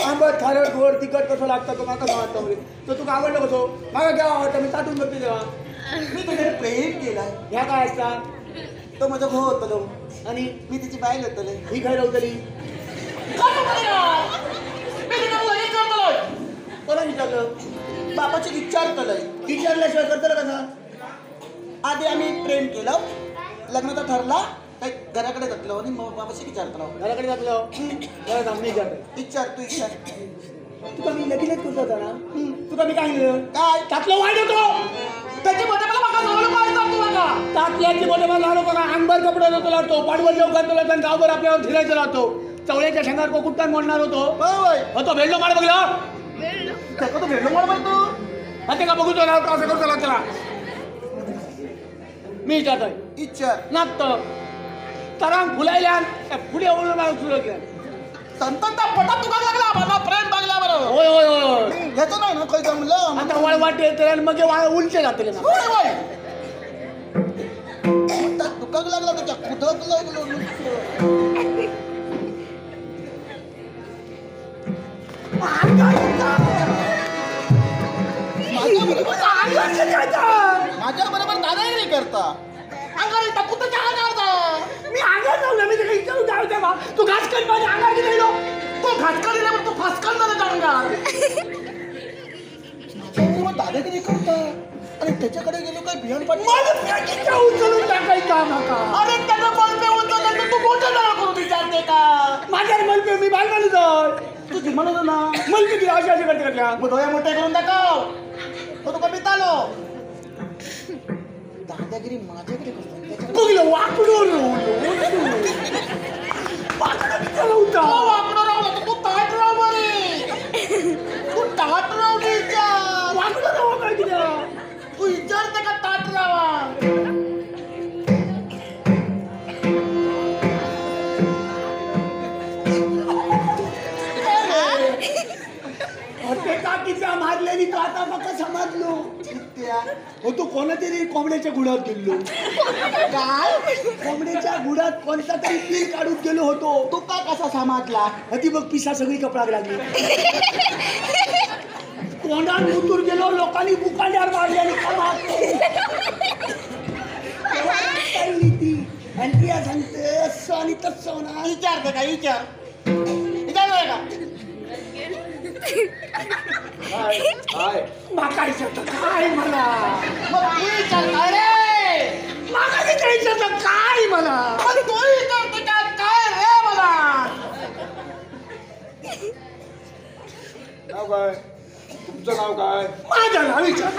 आंबट खारट गोड तिखट कसं लागतं तो माका आवडतं म्हणजे तो तुका आवडलं कसो माका केव्हा आवडतं मी ताटून बघते तेव्हा मी तुझ्याकडे प्रेम केलाय. ह्या काय असता तो माझा भाऊ होतो आणि मी तिची बाईल होतले. ही काय राहतली कोणा विचारलं बापाची विचारतलंय. विचारल्याशिवाय करतलं कसा आधी आम्ही प्रेम केलं, लग्नाचा ठरला काही घराकडे जातलो आणि मग बाबाशी विचारतलो. घराकडे जातलं जरा थांब मी विचारतो विचार तू विचार. तुका मी लगेच करतो होता ना तुका मी काय म्हणलं काय त्यातलं वाईट होतो त्याची मोठ्या मला माका जावलं पाहिजे तू आता. त्यातल्याची मोठे मला लावलो बघा अंगभर कपडे होतो लागतो पाठवर जेव घालतो लागतो आणि गावभर आपल्यावर फिरायचं राहतो चवळ्याच्या शेंगार को कुठं मोडणार होतो होतो भेटलो माड बघला तो भेटलो मला तू ते का बघू तो असं करतो लागला मी विचारतोय विचार नाचतं तरांग फुलायल्या पुढे ओळून मला सुरू केलं संतंता पोटात तुका लागला बाबा प्रेम लागला बरोबर. होय होय होय घेतो नाही ना काही जमलं आता वळ वाटे येते आणि मग उलटे जाते ना होय होय पोटात तुका लागला त्याच्या कुठं लागलो माझ्या बरोबर दादागिरी करता अंगारी कुठं मी अंगार जाऊन मी तिकडे विचारून जाऊ तेव्हा तू घास करी माझ्या अंगार गेलो तो घास करीला तो फासकन झाला अंगार माझ्या दादागिरी करता आणि त्याच्याकडे गेलो काय भियान पाठ उचलून टाकायचा माका. अरे त्यानं मलपे उचललं तू मोठं जरा करून विचारते का माझ्यावर मलपे मी बाल माणूस आहे तुझी म्हणत ना मलपे किती अशी अशी करते का मग डोळे मोठे करून दाखव तो तुका पितालो दादागिरी माझ्याकडे करतो बघलं वाकडं होता वाकडं राहू तू ताट राहू बरे तू ताट राहू वाकडं राहू काय किती तू विचारते का ताट राहा ते काकीचा मारलेली तो आता मका समजलो हो तू कोणातरी कोंबड्याच्या गुडात गेलो काय कोंबड्याच्या गुडात कोणता तरी पीर काढून गेलो होतो तू काय कसा समाजला ती बघ पिसा सगळी कपडाक लागली तोंडात उतूर गेलो लोकांनी बुकांड्यावर मारली आणि ती आणि ती सांगते असं आणि तसं ना विचारते का विचार विचारलं का माका विचारतं काय मला मग तू विचारता रे माका विचारायचं काय मला मग तू विचारते का काय रे मला नाव काय तुमचं नाव काय माझं नाव विचार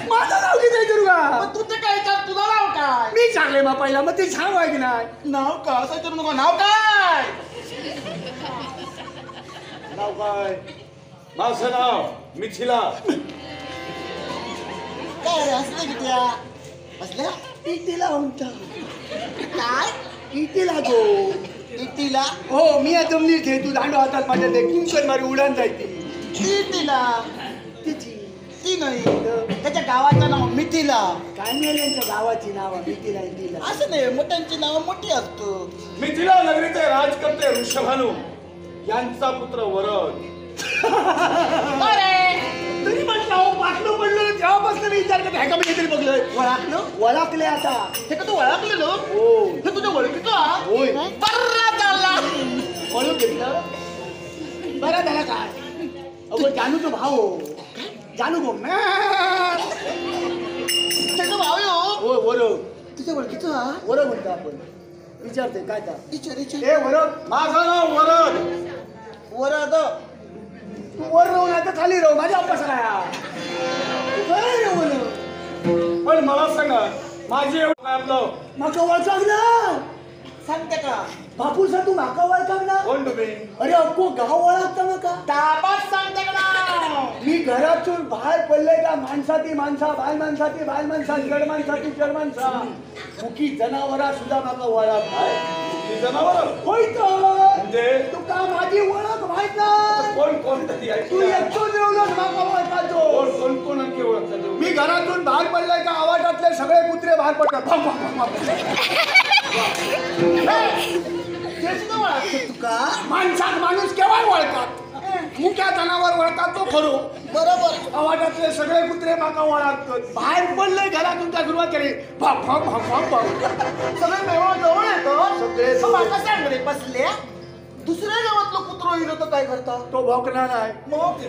माझं नाव किती करू का मग तू ते काय विचार तुझं नाव काय मी सांगले मग पहिला मग ते सांग आहे की नाही नाव का असं विचारू नको नाव काय नाव काय माझं नाव मिथिला. काय रे असले की त्या असल्या इटीला म्हणता काय इटीला गो इटीला हो मी आता जमली थे तू दांडो हातात माझ्या ते कुंकण मारी उडान जायची इटीला तिची ती नाही त्याच्या गावाचं नाव मिथिला. काय मिळेल यांच्या गावाची नावं इटीला इटीला असं नाही मोठ्यांची नावं मोठी असतो. मिथिला नगरीचे राजकर्ते ऋषभानू यांचा पुत्र वरद. तरी म्हटलं पाटलो पडलो तेव्हापासून मी विचार करतो ह्या का मी तरी बघलोय ओळखले आता हे का तू ओळखलेलो हो हे तुझ्या ओळखीचं होय बर्रा झाला ओळख घेतलं बरं झाला काय अगो जानू तो भाऊ जानू भाऊ त्याचा भाव आहे हो होय वरद तुझ्या ओळखीचं वरद म्हणतो आपण विचारते काय का विचार विचार ए वरद माझं नाव वरद. वरद तू वर राहू नाही तर खाली राहू माझ्या अभ्यास पण मला सांगा माझी एवढं काय आपलं माका ओळखाक ना सांगते का बापूसा तू माका ओळखाक ना कोण तुम्ही अरे अक्को गाव ओळखता नका ताबात सांगते का मी घरातून बाहेर पडले का माणसाती माणसा बाल माणसाती बाल माणसा जड माणसाती जड माणसा मुकी जनावरा सुद्धा माका ओळख ती जनावर होय तर म्हणजे तुका माझी ओळख माहित ना कोण कोण तरी आहे? तू एकटोच जेवलोस माका ओळखायचो कोण कोण कोण आणखी ओळखतात? मी घरातून बाहेर पडलाय का आवाजातले सगळे कुत्रे बाहेर पडतात भम, भम, भम, भम. ते दुसऱ्याची तर ओळखते तुका माणसात माणूस केव्हा वळतात मुख्या जनावर वळतात तो खरो बरोबर आवाजातले सगळे कुत्रे माका वळखतात बाहेर पडले घरात तुमच्या सुरुवात केली भक भक भक भक भक सगळे मेवा जवळ येतो सगळे मग आता सांग रे बसल्या दुसऱ्या गावातलं कुत्रो येलो तर काय करता तो भोकला नाही मग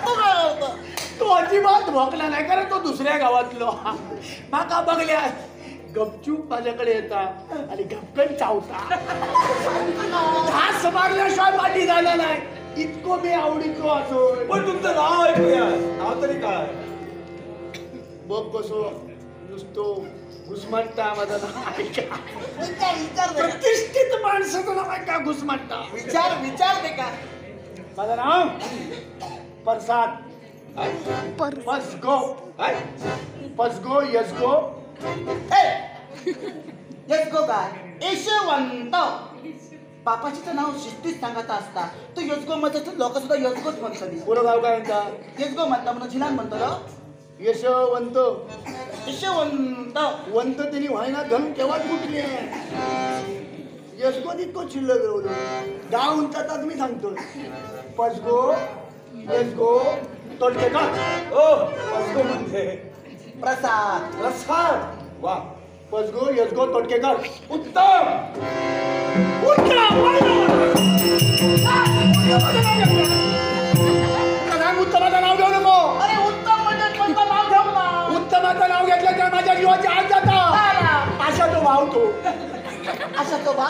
तो काय करता तो अजिबात भोकला नाही कारण तो दुसऱ्या गावातलो माका बघल्या गपचूप माझ्याकडे येता आणि गपकन चावता घास मारल्याशिवाय पाठी झाला नाही इतको मी आवडीचो असो पण तुमचं नाव ऐकूया नाव तरी काय बघ कसो नुसतो घुसमटता माझं नाव ऐका विचार विचार दे. प्रतिष्ठित माणसाचं नाव ऐका घुसमटता विचार विचार दे का माझं नाव प्रसाद पसगो काय पसगो यसगो यशगो काय यशवंत बापाची तर नाव शिस्तीत सांगत असता तू यशगो म्हणतो लोक सुद्धा यशगोच म्हणतली पुरं गाव काय म्हणता यशगो म्हणता म्हणून झिलान म्हणतो ना यशवंत यशवंत वंत त्यांनी व्हायना धन केव्हाच कुठली यसगो तितको शिल्लक रवलो गाव उंचातात मी सांगतो पसगो यसगो तोडकेकर ओ पसगो म्हणते प्रसाद प्रसाद वा पसगो यसगो तोडकेकर उत्तम उत्तमाचं नाव घेऊ नको अरे उत्तम म्हणजे कोणतं नाव ठेव ना उत्तमाचं नाव घेतलं तर माझ्या जीवाची आज जाता अशा तो वावतो असा तो बा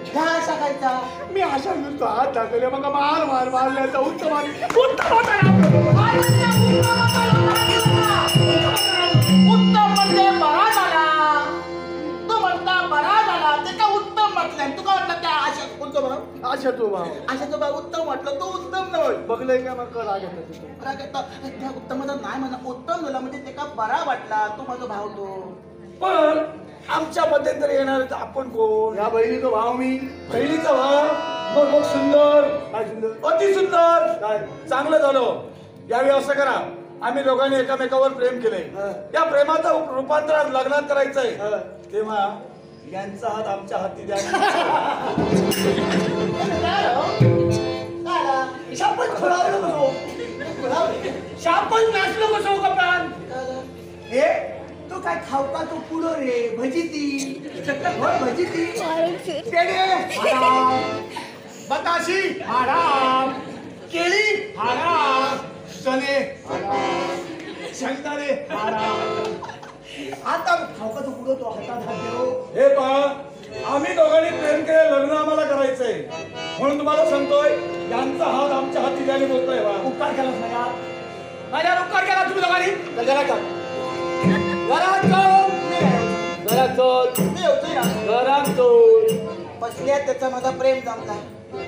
ह्या असा खायचा मी अशा नुसतो हात दाखवले मग मार मार मारल्याचा उत्तमाचं नाव उत्तम म्हणजे बरा झाला तो म्हणता बरा झाला ते का उत्तम म्हटलं तू का म्हटलं त्या आशा कोणतं बरं अशा तो भाव आशा तो बा उत्तम म्हटलं तो उत्तम नव्हे बघलंय का मग राग येतो त्या उत्तमाचं नाही म्हणा उत्तम झाला म्हणजे ते का बरा वाटला तो माझा भाव तो पण आमच्या मध्यंतरी येणार आपण कोण ह्या बहिणीचा भाव मी बहिणीचा भाव मग सुंदर काय सुंदर अति सुंदर काय चांगलं झालं यावेळी असं करा आम्ही दोघांनी एकामेकावर प्रेम केलंय हं. या प्रेमाचं रूपांतर आज लग्नात करायचंय हं. तेव्हा यांचा हात आमच्या हाती द्या शापच खुळावलं कसो शापच नाचलो कसो कपान हे तो काय खावका तो पुढं रे भजीती होय भजीती पेढे आराम बताशी आराम केळी आराम चणे आराम शेंगदाणे आराम आता खावका तो पुढं तो हातात हात देऊ हे पहा आम्ही दोघांनी प्रेम केले लग्न आम्हाला करायचंय म्हणून तुम्हाला सांगतोय यांचा हात आमच्या हाती द्यायला बोलतोय बा उपकार केला माझ्या माझ्यावर उपकार केला तुम्ही दोघांनी तर घरात जा. घरात चल घरात चल मी होतोय ना घरात चल बसल्या त्याचा माझा प्रेम जमला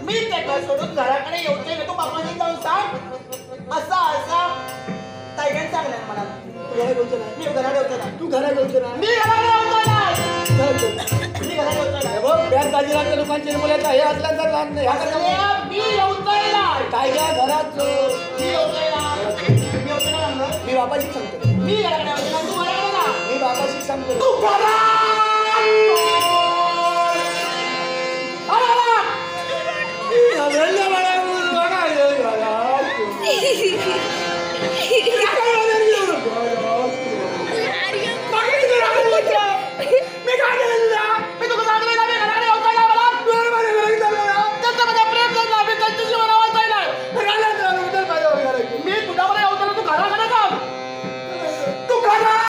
मी त्याला सोडून घराकडे येतोय ना तू बापाने जाऊन सांग असा असा ताईने सांगलं मला तू घरात बोलतो ना मी घराकडे होतो ना तू घरात बोलतो ना मी घराकडे होतो ना घरात बोल. मी घराकडे होतो हे ना बघ बॅग दाजीराच्या लोकांचे मुलाचा हे असल्याचा लहान नाही ह्या करता बसल्या, मी येतोय ना काय घ्या घरात चल मी येतोय ना मी होतो ना म्हणलं. मी बापाशी सांगतो मी घराकडे होतो ना तू घराकडे ना मी बापाशी सांगतो तू घरात घाबरल्या बाळा, बघा, हे घरात चल. बघितलं ना, मी काय केलं तुला?